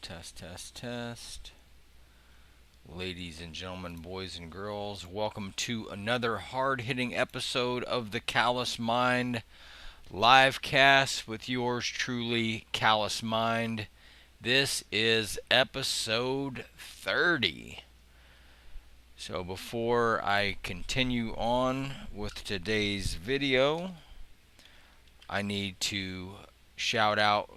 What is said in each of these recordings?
Test. Ladies and gentlemen, boys and girls, welcome to another hard-hitting episode of the Callous Mind live cast with yours truly, Callous Mind. This is episode 30. So before I continue on with today's video, I need to shout out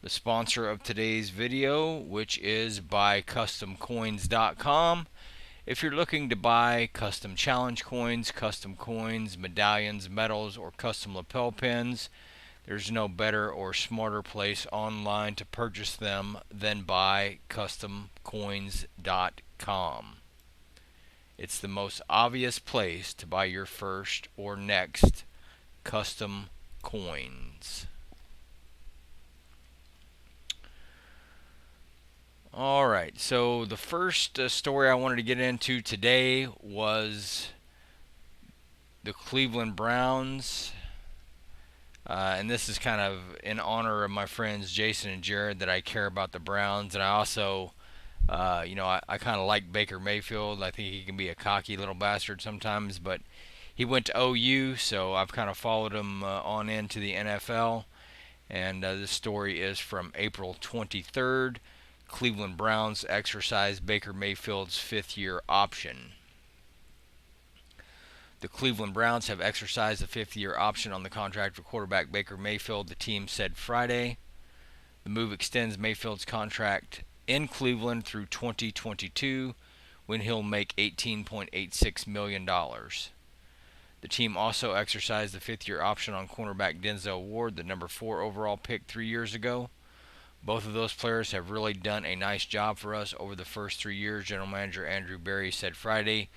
the sponsor of today's video, which is buycustomcoins.com. If you're looking to buy custom challenge coins, medallions, medals, or custom lapel pins, there's no better or smarter place online to purchase them than buycustomcoins.com. It's the most obvious place to buy your first or next custom coins. Alright, so the first story I wanted to get into today was the Cleveland Browns. And this is kind of in honor of my friends Jason and Jared, that I care about the Browns. And I also, I kind of like Baker Mayfield. I think he can be a cocky little bastard sometimes, but he went to OU, so I've kind of followed him on into the NFL. And this story is from April 23rd. Cleveland Browns exercise Baker Mayfield's fifth-year option. The Cleveland Browns have exercised the fifth-year option on the contract for quarterback Baker Mayfield, the team said Friday. The move extends Mayfield's contract in Cleveland through 2022, when he'll make $18.86 million. The team also exercised the fifth-year option on cornerback Denzel Ward, the number 4 overall pick 3 years ago. Both of those players have really done a nice job for us over the first 3 years, General Manager Andrew Berry said Friday.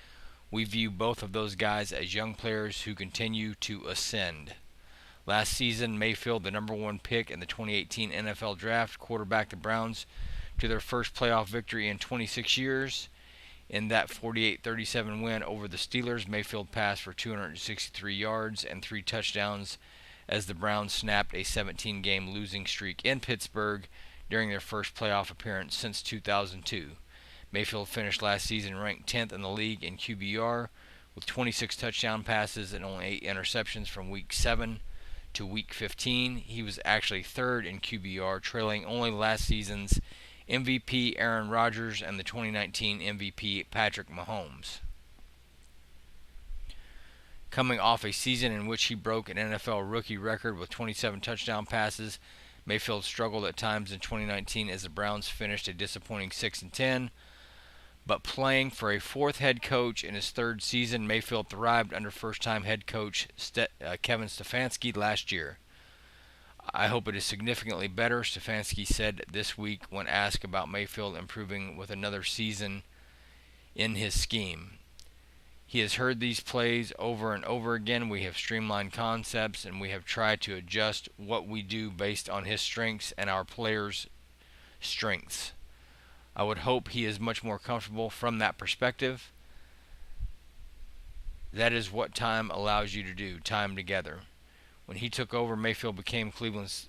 We view both of those guys as young players who continue to ascend. Last season, Mayfield, the number 1 pick in the 2018 NFL Draft, quarterbacked the Browns to their first playoff victory in 26 years. In that 48-37 win over the Steelers, Mayfield passed for 263 yards and 3 touchdowns as the Browns snapped a 17-game losing streak in Pittsburgh during their first playoff appearance since 2002. Mayfield finished last season ranked 10th in the league in QBR with 26 touchdown passes and only 8 interceptions from Week 7 to Week 15. He was actually 3rd in QBR, trailing only last season's MVP Aaron Rodgers and the 2019 MVP Patrick Mahomes. Coming off a season in which he broke an NFL rookie record with 27 touchdown passes, Mayfield struggled at times in 2019 as the Browns finished a disappointing 6-10. But playing for a 4th head coach in his 3rd season, Mayfield thrived under first-time head coach Kevin Stefanski last year. I hope it is significantly better, Stefanski said this week when asked about Mayfield improving with another season in his scheme. He has heard these plays over and over again. We have streamlined concepts, and we have tried to adjust what we do based on his strengths and our players' strengths. I would hope he is much more comfortable from that perspective. That is what time allows you to do, time together. When he took over, Mayfield became Cleveland's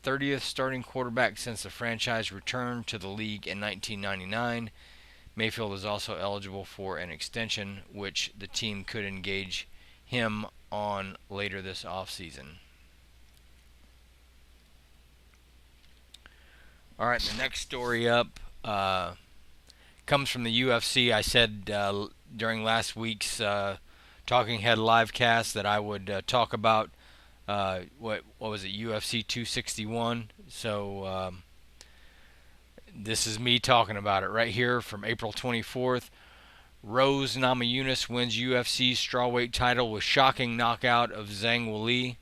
30th starting quarterback since the franchise returned to the league in 1999. Mayfield is also eligible for an extension, which the team could engage him on later this offseason. Alright, the next story up comes from the UFC. I said during last week's Talking Head live cast that I would talk about what was it, UFC 261. So this is me talking about it right here from April 24th. Rose Namajunas wins UFC strawweight title with shocking knockout of Zhang Weili.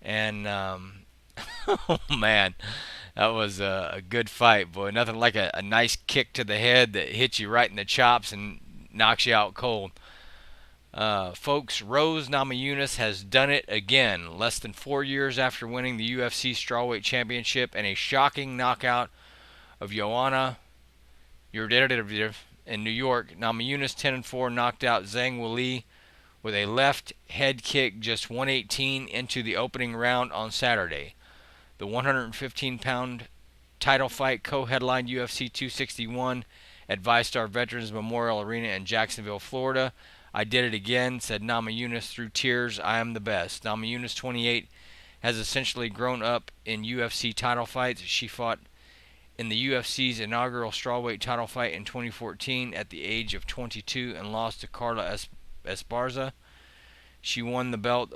And oh man, that was a good fight, boy. Nothing like a nice kick to the head that hits you right in the chops and knocks you out cold. Folks, Rose Namajunas has done it again. Less than 4 years after winning the UFC strawweight championship and a shocking knockout of Joanna Jurderjev in New York, Namajunas 10-4 knocked out Zhang Weili with a left head kick just 118 into the opening round on Saturday. The 115-pound title fight co-headlined UFC 261 at ViStar Veterans Memorial Arena in Jacksonville, Florida. I did it again, said Namajunas through tears. I am the best. Namajunas, 28, has essentially grown up in UFC title fights. She fought in the UFC's inaugural strawweight title fight in 2014 at the age of 22 and lost to Carla Esparza. She won the belt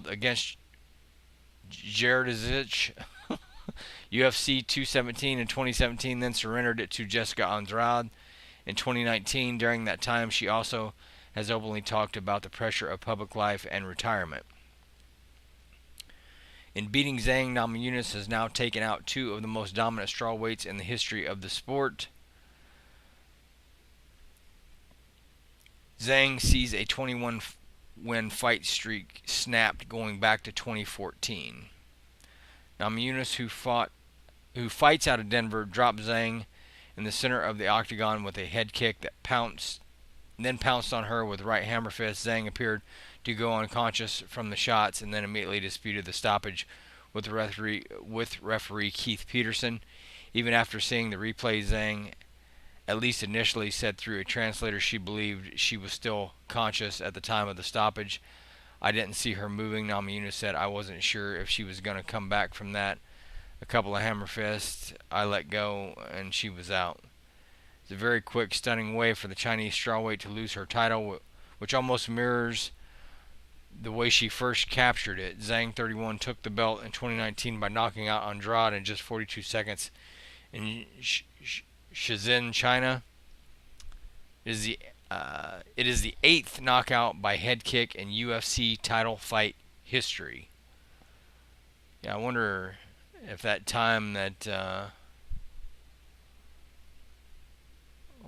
against Jaredzic UFC 217 in 2017, then surrendered it to Jessica Andrade in 2019. During that time, she also has openly talked about the pressure of public life and retirement. In beating Zhang, Namajunas has now taken out two of the most dominant strawweights in the history of the sport. Zhang sees a 21-win fight streak snapped going back to 2014. Namajunas, who fights out of Denver, dropped Zhang in the center of the octagon with a head kick that pounced on her with right hammer fist. Zhang appeared to go unconscious from the shots and then immediately disputed the stoppage with referee Keith Peterson. Even after seeing the replay, Zhang, at least initially, said through a translator she believed she was still conscious at the time of the stoppage. I didn't see her moving, Namajunas said. I wasn't sure if she was going to come back from that. A couple of hammer fists, I let go, and she was out. It's a very quick, stunning way for the Chinese strawweight to lose her title, which almost mirrors the way she first captured it. Zhang, 31, took the belt in 2019 by knocking out Andrade in just 42 seconds in Shenzhen, China. It is the 8th knockout by head kick in UFC title fight history. Yeah, I wonder if that time that,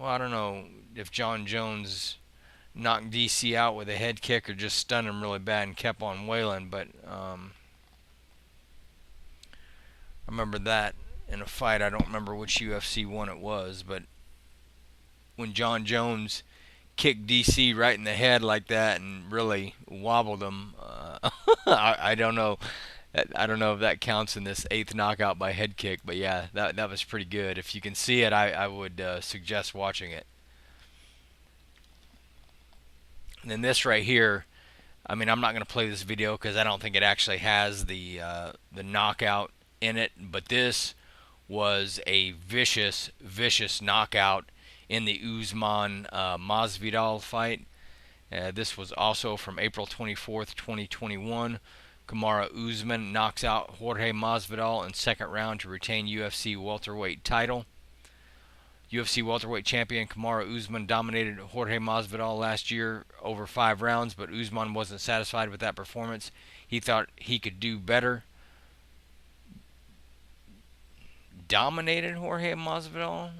I don't know if John Jones knocked DC out with a head kick or just stunned him really bad and kept on wailing, but I remember that in a fight. I don't remember which UFC one it was, but when John Jones kicked DC right in the head like that and really wobbled him, I don't know. I don't know if that counts in this 8th knockout by head kick, but yeah, that was pretty good. If you can see it, I would suggest watching it. And then this right here, I mean, I'm not going to play this video because I don't think it actually has the knockout in it, but this was a vicious knockout in the Usman Masvidal fight. This was also from April 24th, 2021. Kamaru Usman knocks out Jorge Masvidal in second round to retain UFC welterweight title. UFC welterweight champion Kamaru Usman dominated Jorge Masvidal last year over 5 rounds, but Usman wasn't satisfied with that performance. He thought he could do better. Dominated Jorge Masvidal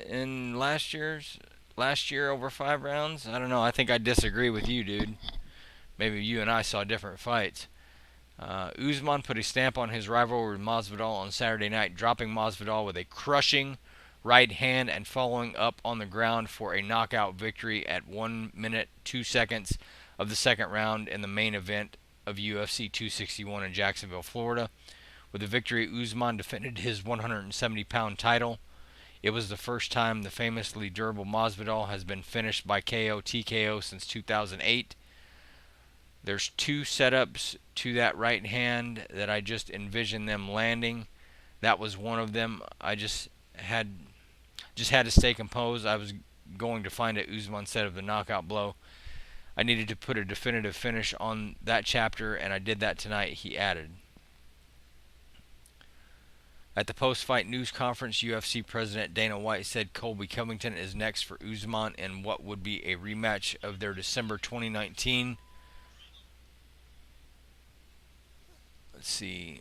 in last year over 5 rounds? I don't know. I think I disagree with you, dude. Maybe you and I saw different fights. Usman put a stamp on his rivalry with Masvidal on Saturday night, dropping Masvidal with a crushing right hand and following up on the ground for a knockout victory at 1 minute 2 seconds of the second round in the main event of UFC 261 in Jacksonville, Florida. With the victory, Usman defended his 170-pound title. It was the first time the famously durable Masvidal has been finished by KO/TKO since 2008. There's 2 setups to that right hand that I just envisioned them landing. That was one of them. I just had to stay composed. I was going to find a Usman set of the knockout blow. I needed to put a definitive finish on that chapter, and I did that tonight, he added. At the post-fight news conference, UFC President Dana White said Colby Covington is next for Usman in what would be a rematch of their December 2019. Let's see.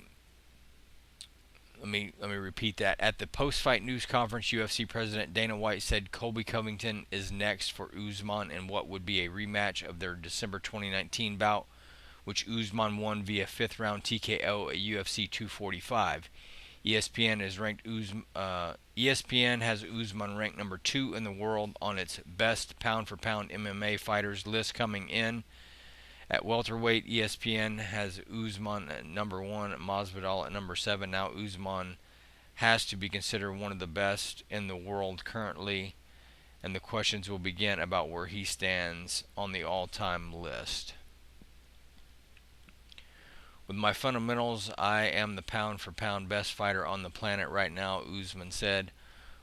Let me repeat that. At the post-fight news conference, UFC President Dana White said Colby Covington is next for Usman in what would be a rematch of their December 2019 bout, which Usman won via 5th round TKO at UFC 245. ESPN has Usman ranked number 2 in the world on its best pound-for-pound MMA fighters list coming in. At welterweight, ESPN has Usman at number 1, Masvidal at number 7. Now Usman has to be considered one of the best in the world currently, and the questions will begin about where he stands on the all-time list. With my fundamentals, I am the pound-for-pound best fighter on the planet right now, Usman said.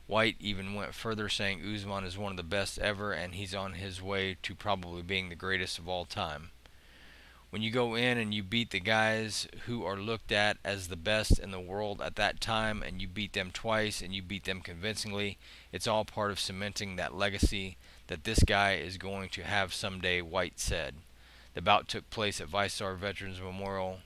White even went further, saying Usman is one of the best ever, and he's on his way to probably being the greatest of all time. When you go in and you beat the guys who are looked at as the best in the world at that time, and you beat them twice and you beat them convincingly, it's all part of cementing that legacy that this guy is going to have someday, White said. The bout took place at ViStar Veterans Memorial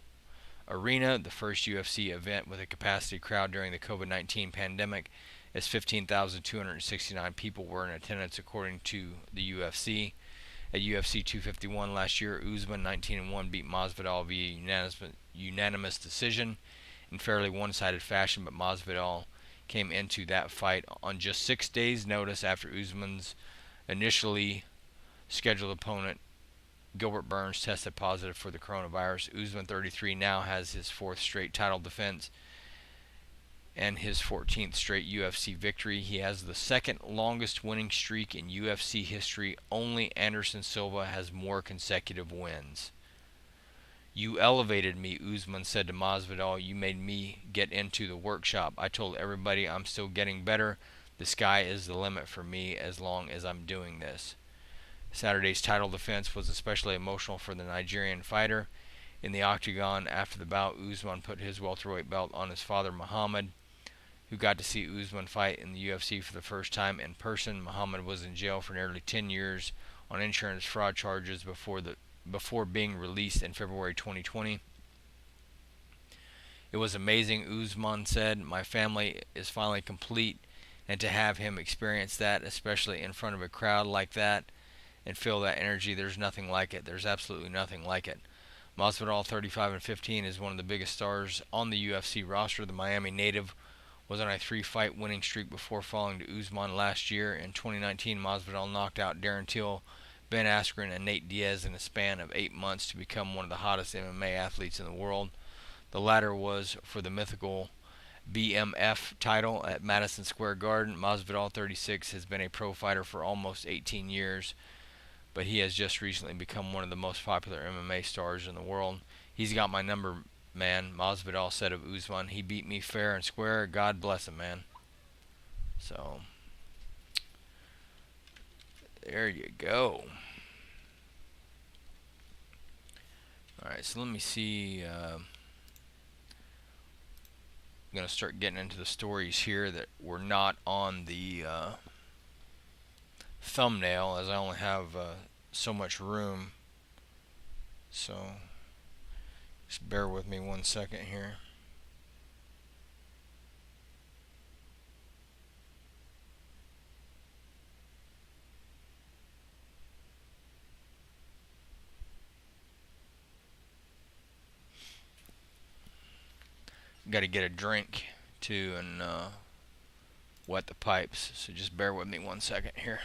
Arena, the first UFC event with a capacity crowd during the COVID-19 pandemic, as 15,269 people were in attendance according to the UFC. At UFC 251 last year, Usman, 19-1, beat Masvidal via unanimous decision in fairly one-sided fashion, but Masvidal came into that fight on just 6 days' notice after Usman's initially scheduled opponent, Gilbert Burns, tested positive for the coronavirus. Usman, 33, now has his 4th straight title defense and his 14th straight UFC victory. He has the 2nd longest winning streak in UFC history. Only Anderson Silva has more consecutive wins. You elevated me, Usman said to Masvidal. You made me get into the workshop. I told everybody I'm still getting better. The sky is the limit for me as long as I'm doing this. Saturday's title defense was especially emotional for the Nigerian fighter. In the octagon after the bout, Usman put his welterweight belt on his father, Muhammad, who got to see Usman fight in the UFC for the first time in person. Muhammad was in jail for nearly 10 years on insurance fraud charges before being released in February 2020. It was amazing, Usman said. My family is finally complete, and to have him experience that, especially in front of a crowd like that, and feel that energy, there's nothing like it. There's absolutely nothing like it. Masvidal, 35-15, is one of the biggest stars on the UFC roster. The Miami native was on a 3-fight winning streak before falling to Usman last year. In 2019, Masvidal knocked out Darren Till, Ben Askren, and Nate Diaz in a span of 8 months to become one of the hottest MMA athletes in the world. The latter was for the mythical BMF title at Madison Square Garden. Masvidal, 36, has been a pro fighter for almost 18 years, but he has just recently become one of the most popular MMA stars in the world. He's got my number, man, Masvidal said of Usman. He beat me fair and square. God bless him, man. So, there you go. Alright, so let me see. I'm going to start getting into the stories here that were not on the thumbnail, as I only have so much room. So, just bear with me 1 second here. Got to get a drink too and wet the pipes, so just bear with me 1 second here.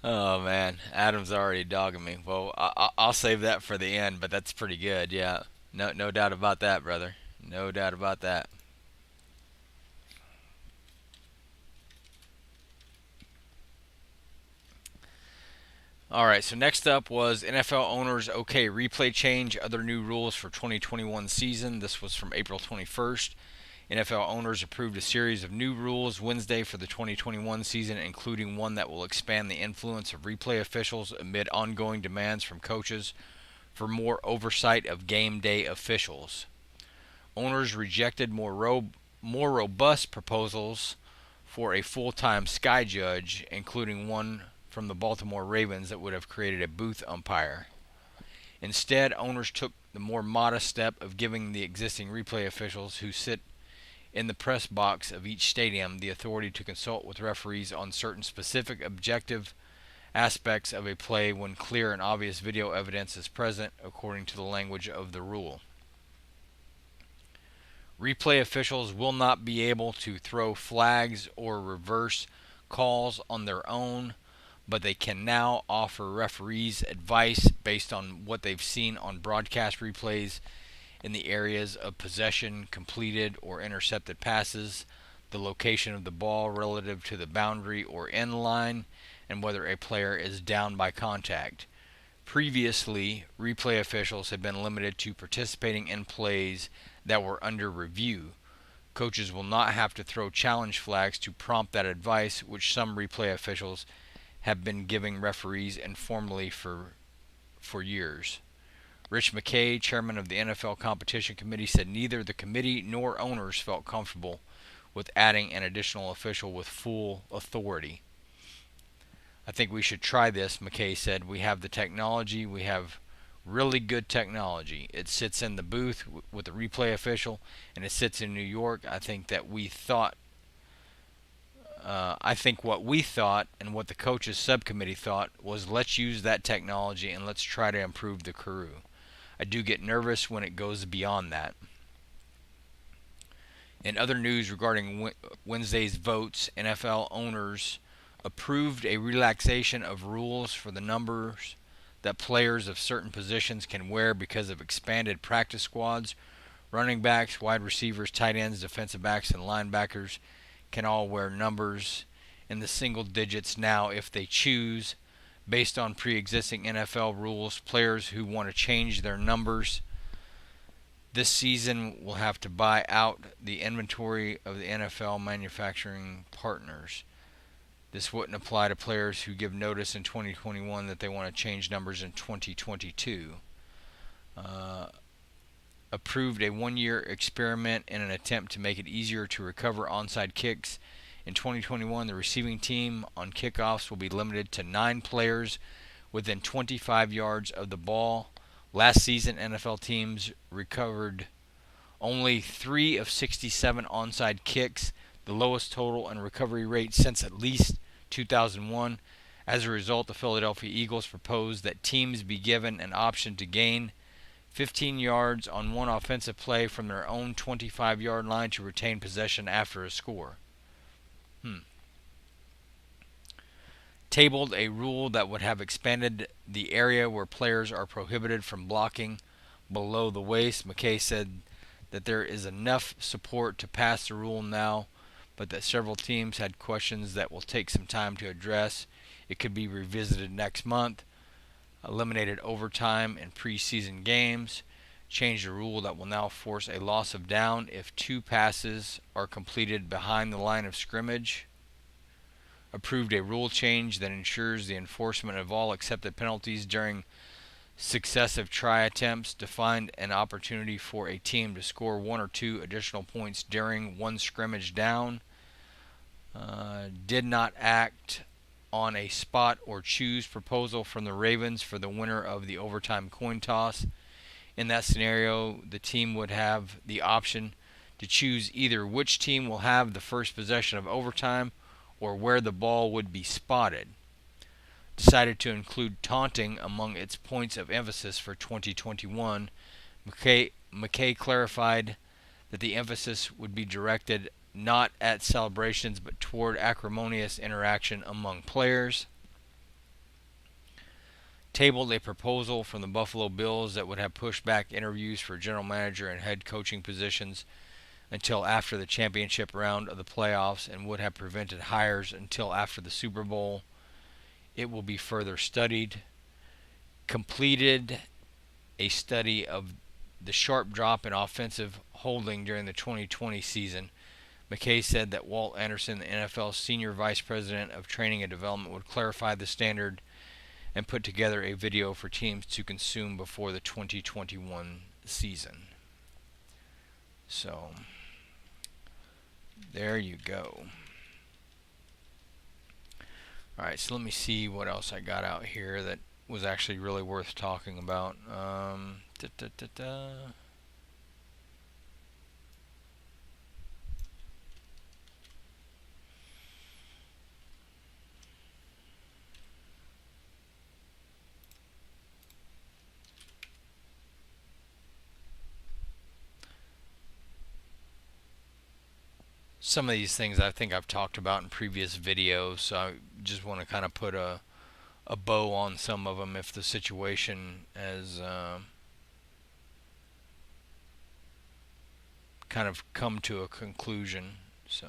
Oh man, Adam's already dogging me. Well, I'll save that for the end, but that's pretty good. Yeah, no doubt about that, brother. No doubt about that. All right, so next up was NFL owners okay replay change, other new rules for 2021 season. This was from April 21st. NFL owners approved a series of new rules Wednesday for the 2021 season, including one that will expand the influence of replay officials amid ongoing demands from coaches for more oversight of game day officials. Owners rejected more robust proposals for a full-time sky judge, including one from the Baltimore Ravens that would have created a booth umpire. Instead, owners took the more modest step of giving the existing replay officials who sit in the press box of each stadium the authority to consult with referees on certain specific objective aspects of a play when clear and obvious video evidence is present, according to the language of the rule. Replay officials will not be able to throw flags or reverse calls on their own, but they can now offer referees advice based on what they've seen on broadcast replays in the areas of possession, completed or intercepted passes, the location of the ball relative to the boundary or end line, and whether a player is down by contact. Previously, replay officials had been limited to participating in plays that were under review. Coaches will not have to throw challenge flags to prompt that advice, which some replay officials have been giving referees informally for years. Rich McKay, chairman of the NFL Competition Committee, said neither the committee nor owners felt comfortable with adding an additional official with full authority. I think we should try this, McKay said. We have the technology. We have really good technology. It sits in the booth with the replay official, and it sits in New York. I think what we thought and what the coaches subcommittee thought was, let's use that technology and let's try to improve the crew. I do get nervous when it goes beyond that. In other news regarding Wednesday's votes, NFL owners approved a relaxation of rules for the numbers that players of certain positions can wear because of expanded practice squads. Running backs, wide receivers, tight ends, defensive backs, and linebackers can all wear numbers in the single digits now if they choose. Based on pre-existing NFL rules, players who want to change their numbers this season will have to buy out the inventory of the NFL manufacturing partners. This wouldn't apply to players who give notice in 2021 that they want to change numbers in 2022. Approved a one-year experiment in an attempt to make it easier to recover onside kicks. In 2021, the receiving team on kickoffs will be limited to 9 players within 25 yards of the ball. Last season, NFL teams recovered only 3 of 67 onside kicks, the lowest total and recovery rate since at least 2001. As a result, the Philadelphia Eagles proposed that teams be given an option to gain 15 yards on one offensive play from their own 25-yard line to retain possession after a score. Tabled a rule that would have expanded the area where players are prohibited from blocking below the waist. McKay said that there is enough support to pass the rule now, but that several teams had questions that will take some time to address. It could be revisited next month. Eliminated overtime in preseason games. Changed a rule that will now force a loss of down if 2 passes are completed behind the line of scrimmage. Approved a rule change that ensures the enforcement of all accepted penalties during successive try attempts. Defined an opportunity for a team to score 1 or 2 additional points during one scrimmage down. Did not act on a spot or choose proposal from the Ravens for the winner of the overtime coin toss. In that scenario, the team would have the option to choose either which team will have the first possession of overtime or where the ball would be spotted. Decided to include taunting among its points of emphasis for 2021. McKay clarified that the emphasis would be directed not at celebrations but toward acrimonious interaction among players. Tabled a proposal from the Buffalo Bills that would have pushed back interviews for general manager and head coaching positions until after the championship round of the playoffs and would have prevented hires until after the Super Bowl. It will be further studied. Completed a study of the sharp drop in offensive holding during the 2020 season. McKay said that Walt Anderson, the NFL's senior vice president of training and development, would clarify the standard and put together a video for teams to consume before the 2021 season. So, there you go. Alright, so let me see what else I got out here that was actually really worth talking about. some of these things I think I've talked about in previous videos, so I just want to kind of put a bow on some of them if the situation has kind of come to a conclusion. So.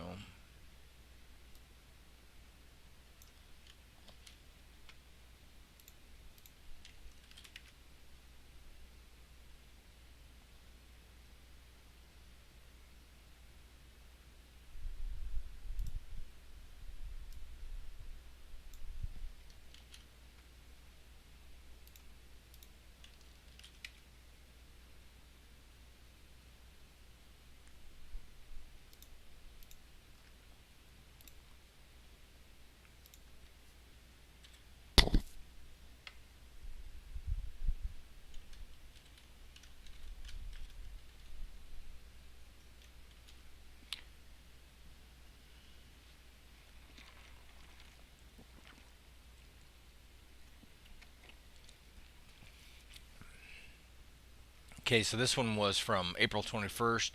Okay, so this one was from April 21st.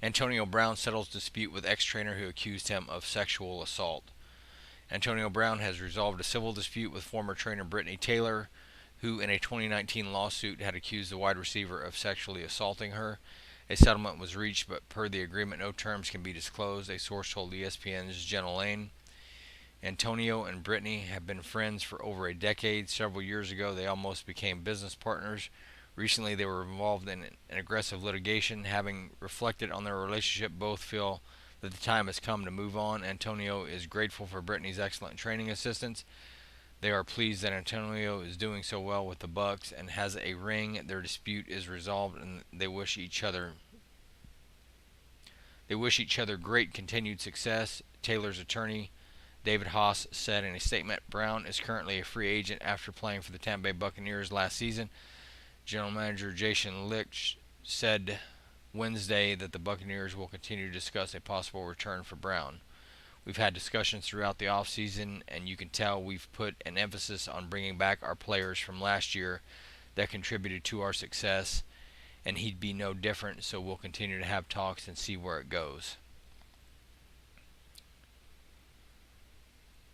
Antonio Brown settles dispute with ex-trainer who accused him of sexual assault. Antonio Brown has resolved a civil dispute with former trainer Brittany Taylor, who in a 2019 lawsuit had accused the wide receiver of sexually assaulting her. A settlement was reached, but per the agreement, no terms can be disclosed, a source told ESPN's Jenna Layne. Antonio and Brittany have been friends for over a decade. Several years ago, they almost became business partners. Recently, they were involved in an aggressive litigation. Having reflected on their relationship, both feel that the time has come to move on. Antonio is grateful for Brittany's excellent training assistance. They are pleased that Antonio is doing so well with the Bucks and has a ring. Their dispute is resolved, and they wish each other great continued success. Taylor's attorney, David Haas, said in a statement, Brown is currently a free agent after playing for the Tampa Bay Buccaneers last season. General Manager Jason Licht said Wednesday that the Buccaneers will continue to discuss a possible return for Brown. We've had discussions throughout the offseason, and you can tell we've put an emphasis on bringing back our players from last year that contributed to our success, and he'd be no different, so we'll continue to have talks and see where it goes.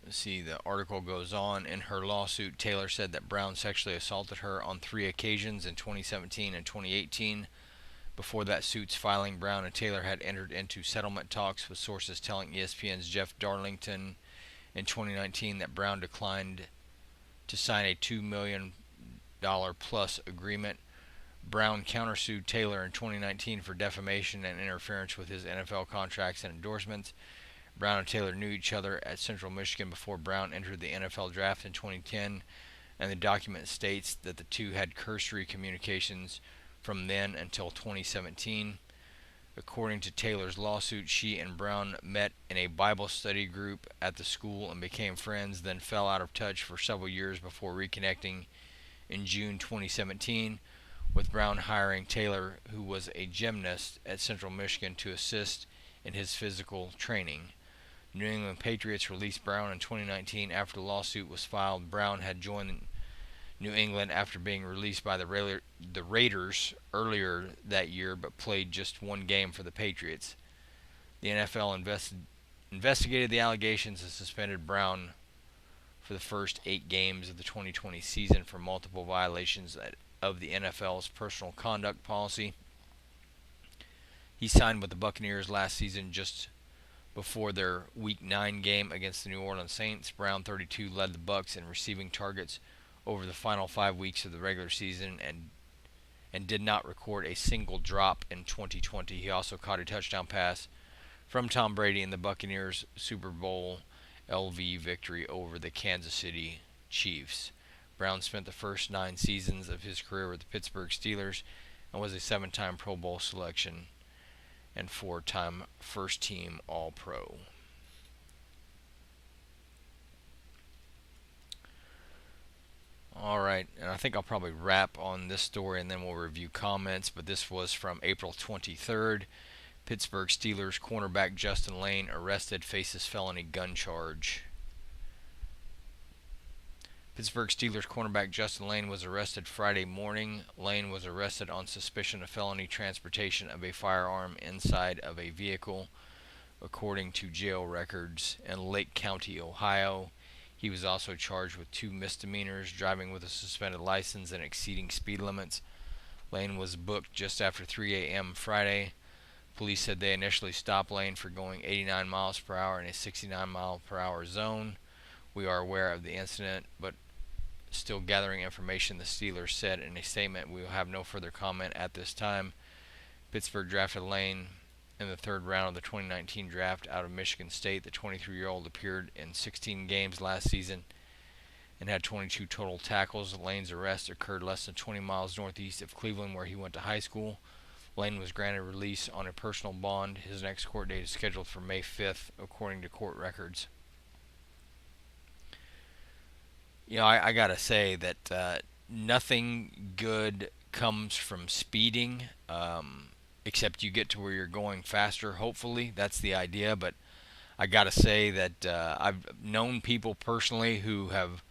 Let's see, the article goes on. In her lawsuit, Taylor said that Brown sexually assaulted her on 3 occasions in 2017 and 2018. Before that suit's filing, Brown and Taylor had entered into settlement talks, with sources telling ESPN's Jeff Darlington in 2019 that Brown declined to sign a $2 million plus agreement. Brown countersued Taylor in 2019 for defamation and interference with his NFL contracts and endorsements. Brown and Taylor knew each other at Central Michigan before Brown entered the NFL draft in 2010, and the document states that the two had cursory communications from then until 2017. According to Taylor's lawsuit, she and Brown met in a Bible study group at the school and became friends, then fell out of touch for several years before reconnecting in June 2017, with Brown hiring Taylor, who was a gymnast at Central Michigan, to assist in his physical training. New England Patriots released Brown in 2019 after the lawsuit was filed. Brown had joined New England after being released by the Raiders earlier that year, but played just one game for the Patriots. The NFL investigated the allegations and suspended Brown for the first 8 games of the 2020 season for multiple violations of the NFL's personal conduct policy. He signed with the Buccaneers last season just before their Week 9 game against the New Orleans Saints. Brown, 32, led the Bucs in receiving targets over the final 5 weeks of the regular season and did not record a single drop in 2020. He also caught a touchdown pass from Tom Brady in the Buccaneers' Super Bowl LV victory over the Kansas City Chiefs. Brown spent the first 9 seasons of his career with the Pittsburgh Steelers and was a 7-time Pro Bowl selection and 4-time first-team All-Pro. Alright, and I think I'll probably wrap on this story and then we'll review comments, but this was from April 23rd. Pittsburgh Steelers cornerback Justin Layne arrested, faces felony gun charge. Pittsburgh Steelers cornerback Justin Layne was arrested Friday morning. Layne was arrested on suspicion of felony transportation of a firearm inside of a vehicle. according to jail records in Lake County, Ohio. He was also charged with 2 misdemeanors, driving with a suspended license and exceeding speed limits. Layne was booked just after 3 a.m. Friday. Police said they initially stopped Layne for going 89 miles per hour in a 69 mile per hour zone. We are aware of the incident, but still gathering information, the Steelers said in a statement. We will have no further comment at this time. Pittsburgh drafted Layne in the 3rd round of the 2019 draft out of Michigan State. The 23-year-old appeared in 16 games last season and had 22 total tackles. Layne's arrest occurred less than 20 miles northeast of Cleveland, where he went to high school. Layne was granted release on a personal bond. His next court date is scheduled for May 5th, according to court records. You know, I gotta say that nothing good comes from speeding, except you get to where you're going faster. Hopefully, that's the idea. But I gotta say that I've known people personally who have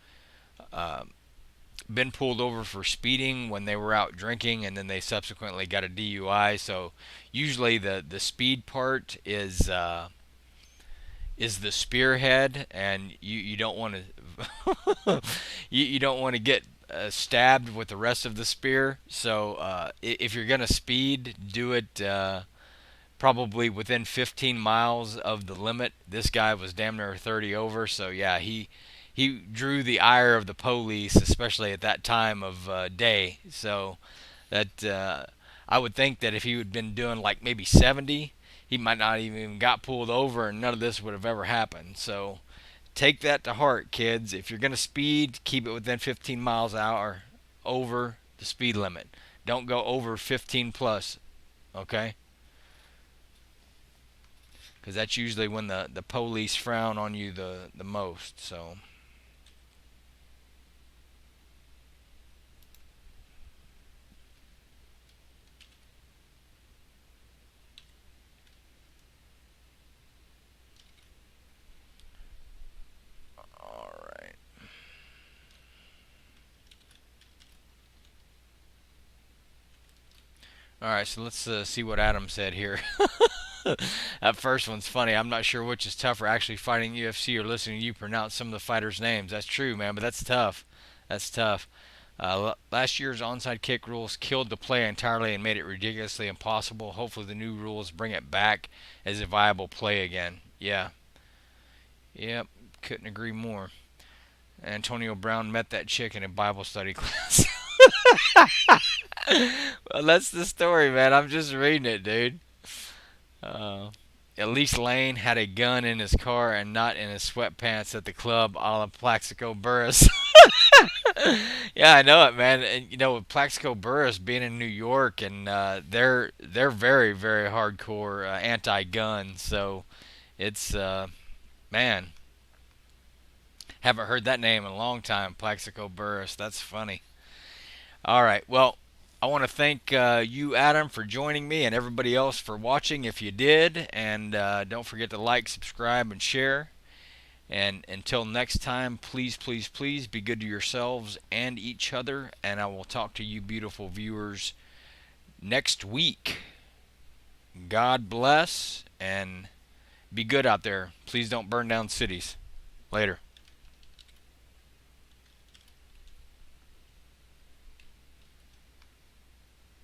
been pulled over for speeding when they were out drinking, and then they subsequently got a DUI. So usually the speed part is the spearhead, and you don't want to you don't want to get stabbed with the rest of the spear. So if you're gonna speed, do it probably within 15 miles of the limit. This guy was damn near 30 over, so yeah, he drew the ire of the police, especially at that time of day. So that I would think that if he had been doing like maybe 70, he might not even got pulled over, and none of this would have ever happened. So take that to heart, kids. If you're going to speed, keep it within 15 miles an hour over the speed limit. Don't go over 15 plus, okay? Because that's usually when the police frown on you the most. So all right, so let's see what Adam said here. That first one's funny. I'm not sure which is tougher, actually fighting UFC or listening to you pronounce some of the fighters' names. That's true, man, but that's tough. That's tough. Last year's onside kick rules killed the play entirely and made it ridiculously impossible. Hopefully the new rules bring it back as a viable play again. Yeah. Yep, couldn't agree more. Antonio Brown met that chick in a Bible study class. Well, that's the story, man. I'm just reading it, dude. At least Layne had a gun in his car and not in his sweatpants at the club, a la Plaxico Burress. Yeah, I know it, man. And you know, with Plaxico Burress being in New York, and they're very very hardcore anti-gun. So it's man, haven't heard that name in a long time, Plaxico Burress. That's funny. All right, well, I want to thank you, Adam, for joining me, and everybody else for watching if you did. And don't forget to like, subscribe, and share. And until next time, please, please, please be good to yourselves and each other. And I will talk to you, beautiful viewers, next week. God bless, and be good out there. Please don't burn down cities. Later.